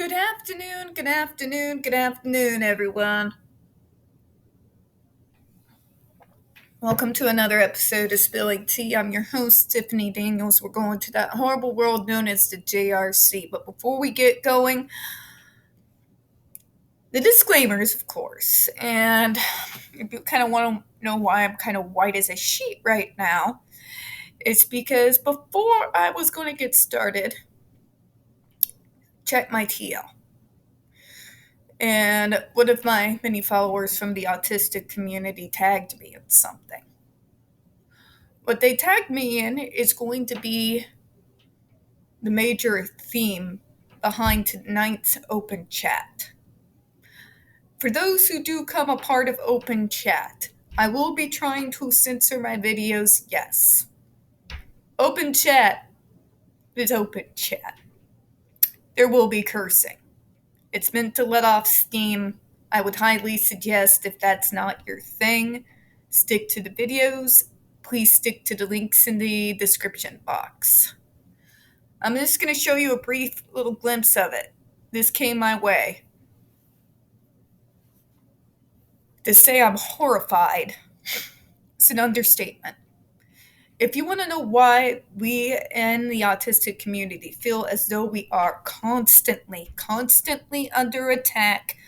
Good afternoon, good afternoon, good afternoon, everyone. Welcome to another episode of Spilling Tea. I'm your host, Tiffany Daniels. We're going to that horrible world known as the JRC. But before we get going, the disclaimers, of course. And if you kind of want to know why I'm kind of white as a sheet right now, it's because before I was going to get started, check my TL. And one of my many followers from the autistic community tagged me in something. What they tagged me in is going to be the major theme behind tonight's open chat. For those who do come a part of open chat, I will be trying to censor my videos, yes. Open chat is open chat. There will be cursing. It's meant to let off steam. I would highly suggest, if that's not your thing, stick to the videos. Please stick to the links in the description box. I'm just going to show you a brief little glimpse of it. This came my way. To say I'm horrified is an understatement. If you want to know why we in the autistic community feel as though we are constantly under attack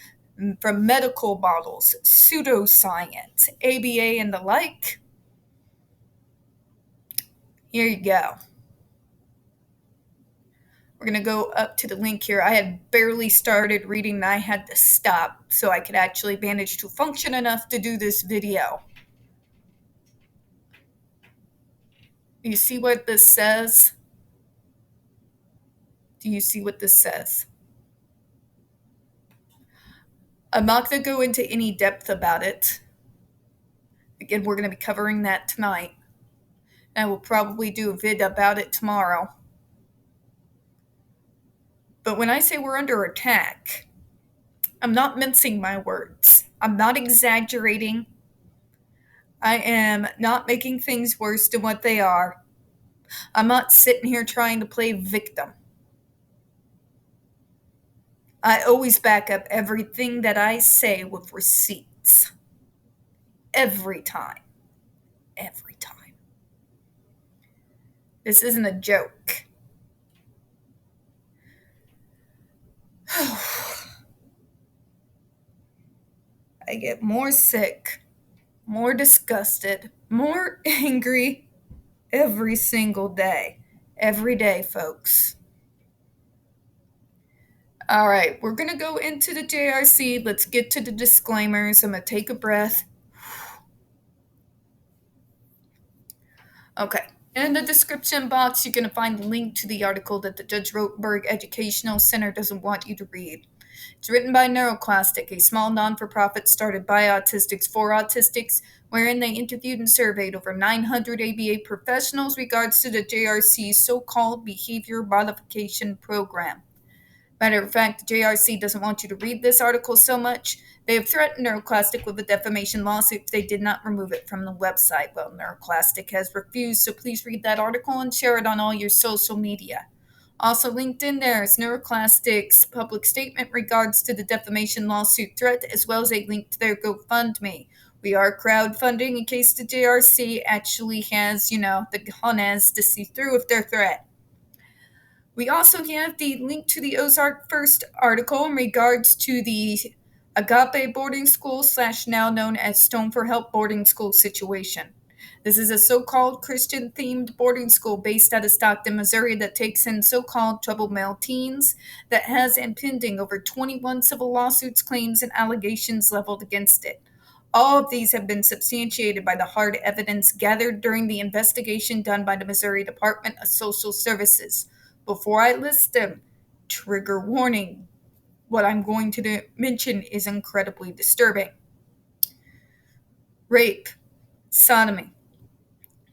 from medical models, pseudoscience, ABA, and the like, here you go. We're going to go up to the link here. I had barely started reading and I had to stop so I could actually manage to function enough to do this video. You see what this says? Do you see what this says? I'm not going to go into any depth about it. Again, we're going to be covering that tonight. And I will probably do a vid about it tomorrow. But when I say we're under attack, I'm not mincing my words. I'm not exaggerating. I am not making things worse than what they are. I'm not sitting here trying to play victim. I always back up everything that I say with receipts. Every time. Every time. This isn't a joke. I get more sick, more disgusted, more angry every single day. Every day, folks. All right, we're going to go into the JRC. Let's get to the disclaimers. I'm going to take a breath. Okay. In the description box, you're going to find the link to the article that the Judge Rotenberg Educational Center doesn't want you to read. It's written by NeuroClastic, a small non-for-profit started by autistics for autistics, wherein they interviewed and surveyed over 900 ABA professionals regards to the JRC's so-called behavior modification program. Matter of fact, the JRC doesn't want you to read this article so much. They have threatened NeuroClastic with a defamation lawsuit if they did not remove it from the website. Well, NeuroClastic has refused, so please read that article and share it on all your social media. Also linked in there is NeuroClastic's public statement regards to the defamation lawsuit threat, as well as a link to their GoFundMe. We are crowdfunding in case the JRC actually has, the cojones to see through with their threat. We also have the link to the Ozark First article in regards to the Agape boarding school / now known as Stone for Help boarding school situation. This is a so-called Christian-themed boarding school based out of Stockton, Missouri that takes in so-called troubled male teens that has impending over 21 civil lawsuits, claims, and allegations leveled against it. All of these have been substantiated by the hard evidence gathered during the investigation done by the Missouri Department of Social Services. Before I list them, trigger warning, what I'm going to mention is incredibly disturbing. Rape, sodomy,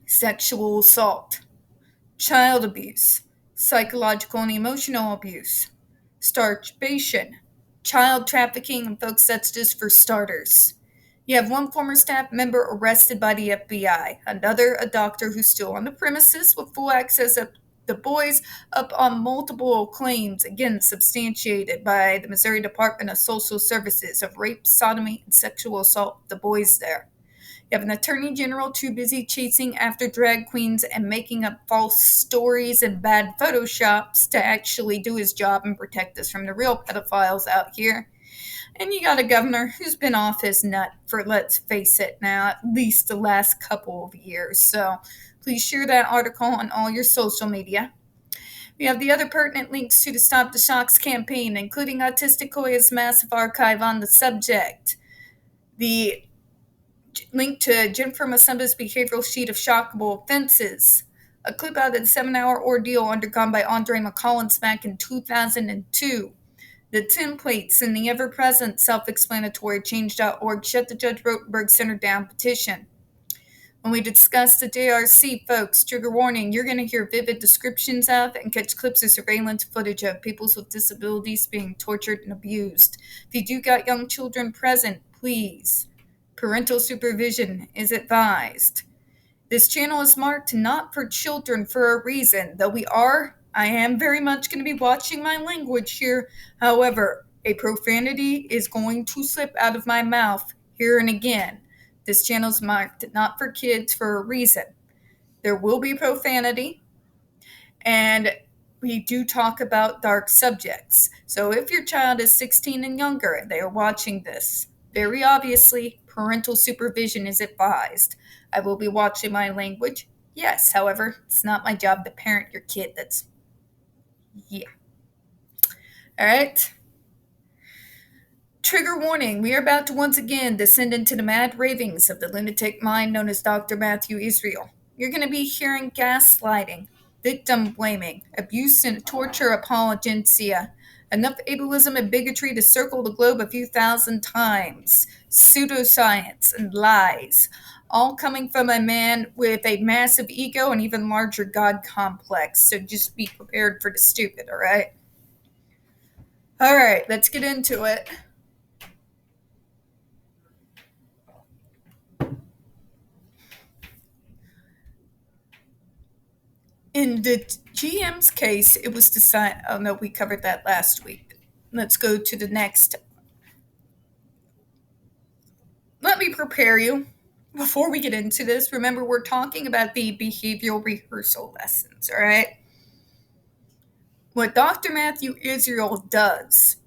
sexual assault, child abuse, psychological and emotional abuse, starvation, child trafficking, and folks, that's just for starters. You have one former staff member arrested by the FBI, another a doctor who's still on the premises with full access the boys up on multiple claims, again substantiated by the Missouri Department of Social Services, of rape, sodomy, and sexual assault of the boys there. You have an attorney general too busy chasing after drag queens and making up false stories and bad photoshops to actually do his job and protect us from the real pedophiles out here. And you got a governor who's been off his nut for, let's face it now, at least the last couple of years. So please share that article on all your social media. We have the other pertinent links to the Stop the Shocks campaign, including Autistic Hoya's massive archive on the subject. The link to Jennifer Masemba's behavioral sheet of shockable offenses. A clip out of the 7-hour ordeal undergone by Andre McCollins back in 2002. The templates in the ever-present self-explanatory change.org Shut the Judge Rotenberg Center Down petition. When we discuss the JRC, folks, trigger warning, you're going to hear vivid descriptions of and catch clips of surveillance footage of people with disabilities being tortured and abused. If you do got young children present, please, parental supervision is advised. This channel is marked not for children for a reason, though I am very much going to be watching my language here. However, a profanity is going to slip out of my mouth here and again. This channel is marked not for kids for a reason. There will be profanity, and we do talk about dark subjects. So if your child is 16 and younger and they are watching this, very obviously, parental supervision is advised. I will be watching my language. Yes, however, it's not my job to parent your kid. Yeah. All right. Trigger warning. We are about to once again descend into the mad ravings of the lunatic mind known as Dr. Matthew Israel. You're going to be hearing gaslighting, victim blaming, abuse and torture apologencia, enough ableism and bigotry to circle the globe a few thousand times, pseudoscience and lies, all coming from a man with a massive ego and even larger God complex. So just be prepared for the stupid, all right? All right, let's get into it. In the GM's case, it was decided, oh no, we covered that last week. Let's go to the next. Let me prepare you. Before we get into this, remember we're talking about the behavioral rehearsal lessons, all right? What Dr. Matthew Israel does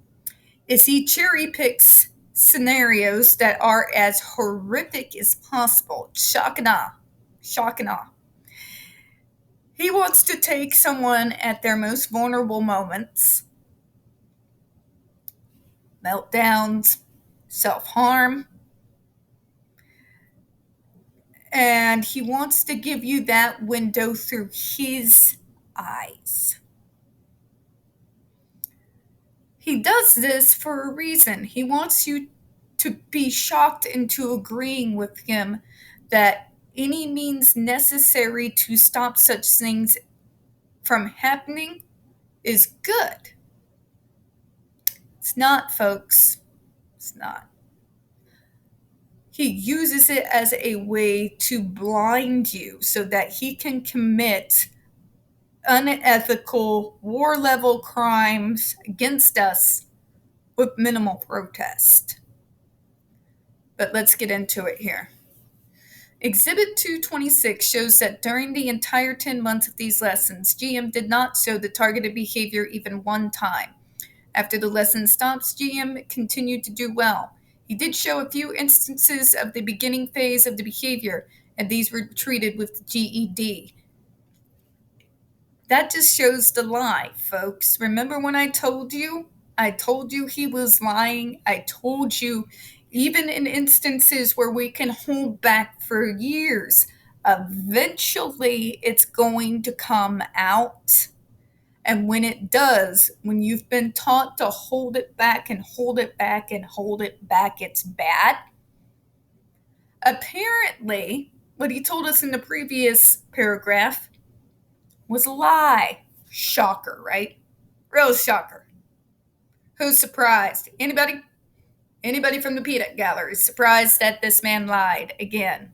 is he cherry picks scenarios that are as horrific as possible. Shock and awe. Shock and awe. He wants to take someone at their most vulnerable moments, meltdowns, self-harm, and he wants to give you that window through his eyes. He does this for a reason. He wants you to be shocked into agreeing with him that any means necessary to stop such things from happening is good. It's not, folks. It's not. He uses it as a way to blind you so that he can commit unethical war-level crimes against us with minimal protest. But let's get into it here. Exhibit 226 shows that during the entire 10 months of these lessons, GM did not show the targeted behavior even one time. After the lesson stops, GM continued to do well. He did show a few instances of the beginning phase of the behavior, and these were treated with the GED. That just shows the lie, folks. Remember when I told you? I told you he was lying. I told you, even in instances where we can hold back for years, eventually it's going to come out. And when it does, when you've been taught to hold it back and hold it back and hold it back, it's bad. Apparently, what he told us in the previous paragraph was a lie. Shocker, right? Real shocker. Who's surprised? Anybody? Anybody from the peanut gallery surprised that this man lied again?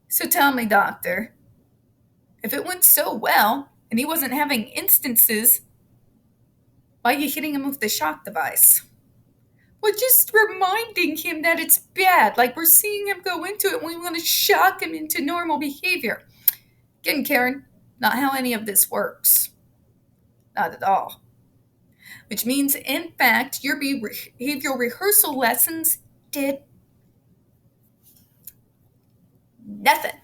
So tell me, doctor, If it went so well and he wasn't having instances, why are you hitting him with the shock device? We're just reminding him that it's bad. Like we're seeing him go into it and we want to shock him into normal behavior. Again, Karen, not how any of this works. Not at all. Which means, in fact, your behavioral rehearsal lessons did nothing.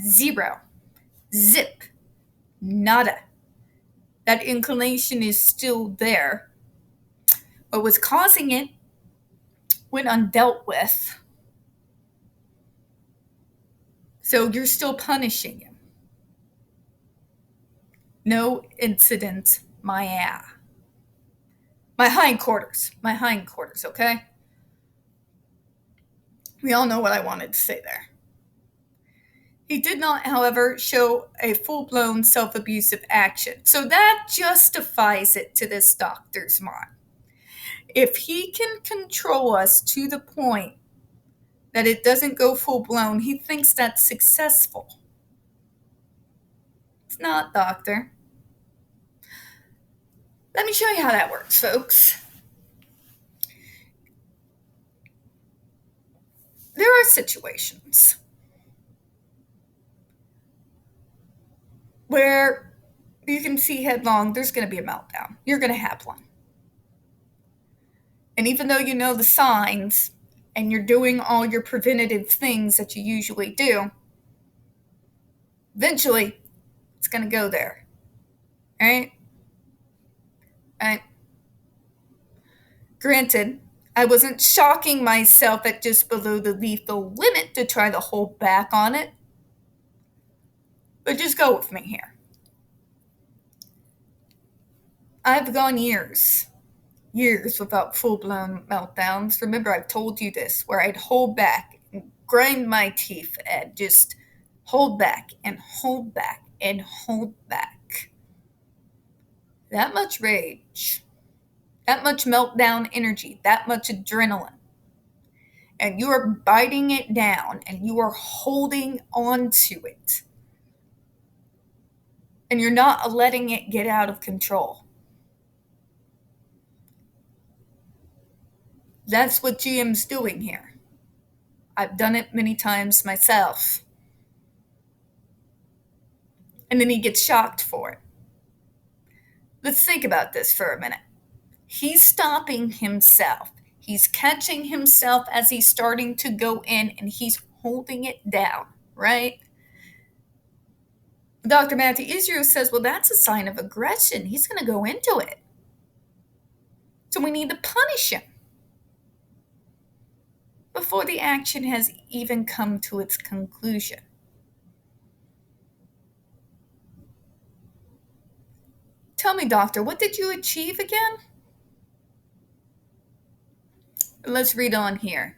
Zero. Zip. Nada. That inclination is still there. What was causing it went undealt with. So you're still punishing him. No incident, my hindquarters, okay? We all know what I wanted to say there. He did not, however, show a full-blown self-abusive action. So that justifies it to this doctor's mind. If he can control us to the point that it doesn't go full-blown, he thinks that's successful. It's not, doctor. Let me show you how that works, folks. There are situations where you can see headlong, there's going to be a meltdown. You're going to have one. And even though you know the signs and you're doing all your preventative things that you usually do, eventually it's going to go there. Right? And granted, I wasn't shocking myself at just below the lethal limit to try to hold back on it. But just go with me here. I've gone years without full-blown meltdowns. Remember, I've told you this, where I'd hold back and grind my teeth and just hold back and hold back and hold back. That much rage, that much meltdown energy, that much adrenaline. And you are biting it down and you are holding on to it. And you're not letting it get out of control. That's what GM's doing here. I've done it many times myself. And then he gets shocked for it. Let's think about this for a minute. He's stopping himself. He's catching himself as he's starting to go in and he's holding it down, right? Dr. Matthew Israel says, well, that's a sign of aggression. He's going to go into it. So we need to punish him before the action has even come to its conclusion. Tell me, doctor, what did you achieve again? Let's read on here.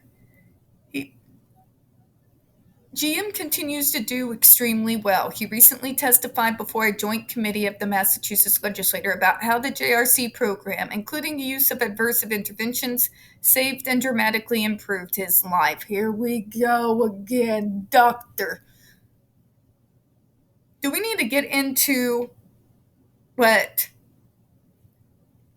GM continues to do extremely well. He recently testified before a joint committee of the Massachusetts legislature about how the JRC program, including the use of aversive interventions, saved and dramatically improved his life. Here we go again, doctor. Do we need to get into what?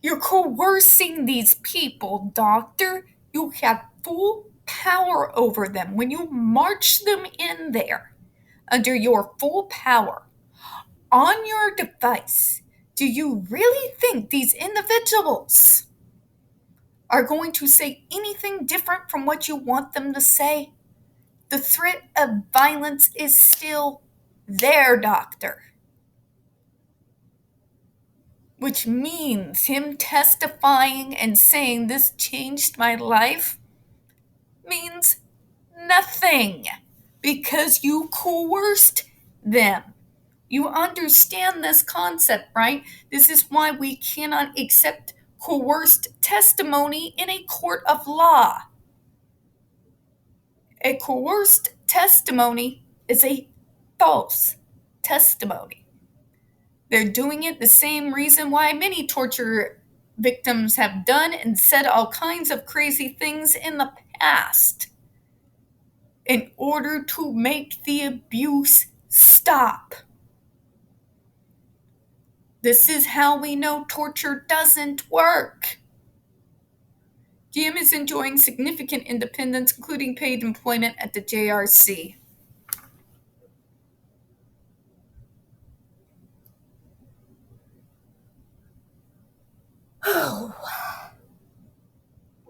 You're coercing these people, doctor. You have full power over them. When you march them in there under your full power on your device, do you really think these individuals are going to say anything different from what you want them to say? The threat of violence is still there, doctor. Which means him testifying and saying this changed my life means nothing because you coerced them. You understand this concept, right? This is why we cannot accept coerced testimony in a court of law. A coerced testimony is a false testimony. They're doing it the same reason why many torture victims have done and said all kinds of crazy things in the past in order to make the abuse stop. This is how we know torture doesn't work. GM is enjoying significant independence, including paid employment at the JRC.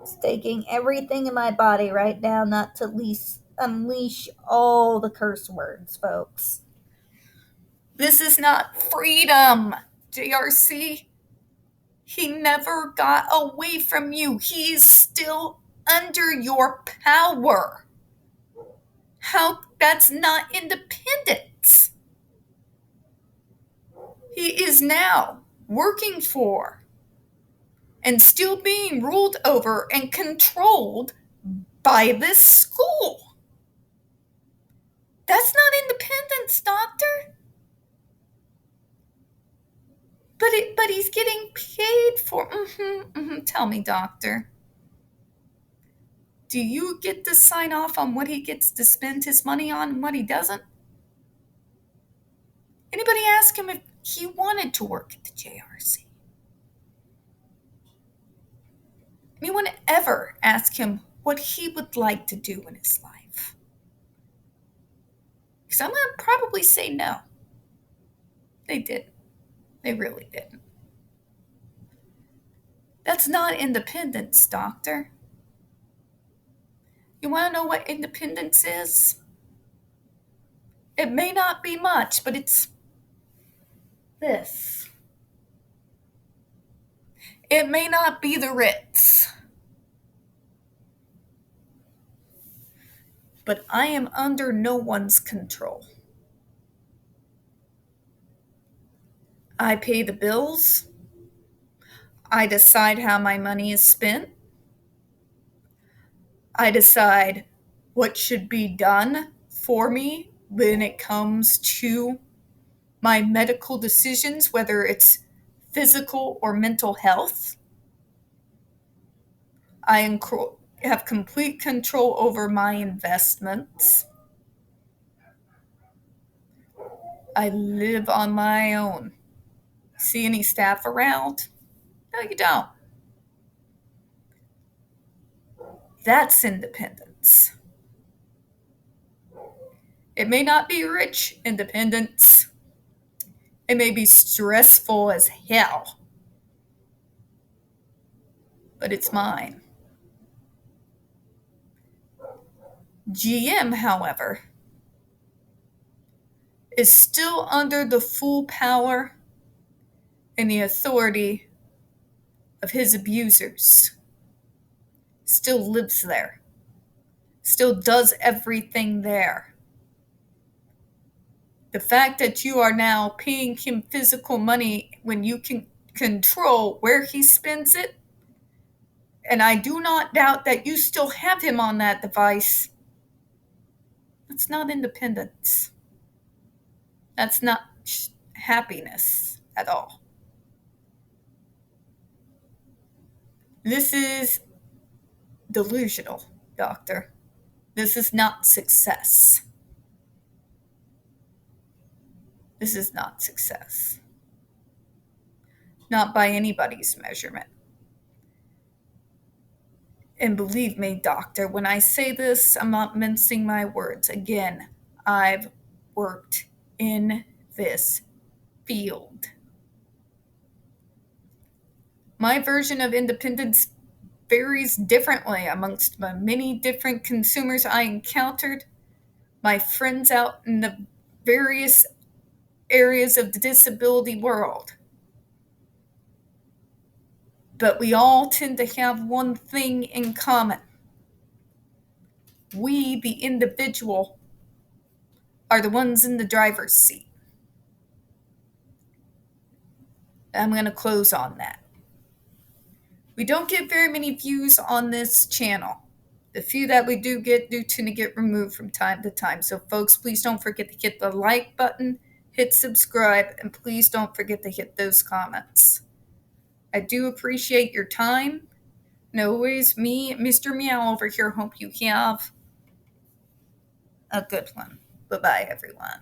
It's taking everything in my body right now not to unleash all the curse words, folks. This is not freedom, JRC. He never got away from you. He's still under your power. How? That's not independence. He is now working for and still being ruled over and controlled by this school. That's not independence, doctor. But he's getting paid for. Tell me, doctor. Do you get to sign off on what he gets to spend his money on and what he doesn't? Anybody ask him if he wanted to work at the JRC? Anyone ever ask him what he would like to do in his life? Because I'm going to probably say no. They didn't. They really didn't. That's not independence, doctor. You want to know what independence is? It may not be much, but it's this. It may not be the Ritz, but I am under no one's control. I pay the bills. I decide how my money is spent. I decide what should be done for me when it comes to my medical decisions, whether it's physical or mental health. I have complete control over my investments. I live on my own. See any staff around? No, you don't. That's independence. It may not be rich independence. It may be stressful as hell, but it's mine. GM, however, is still under the full power and the authority of his abusers. Still lives there. Still does everything there. The fact that you are now paying him physical money when you can control where he spends it, and I do not doubt that you still have him on that device, that's not independence. That's not happiness at all. This is delusional, doctor. This is not success. This is not success. Not by anybody's measurement. And believe me, doctor, when I say this, I'm not mincing my words. Again, I've worked in this field. My version of independence varies differently amongst the many different consumers I encountered, my friends out in the various areas of the disability world. But we all tend to have one thing in common. We, the individual, are the ones in the driver's seat. I'm going to close on that. We don't get very many views on this channel. The few that we do tend to get removed from time to time. So folks, please don't forget to hit the like button, hit subscribe, and please don't forget to hit those comments. I do appreciate your time. And always, me, Mr. Meow over here, hope you have a good one. Bye-bye, everyone.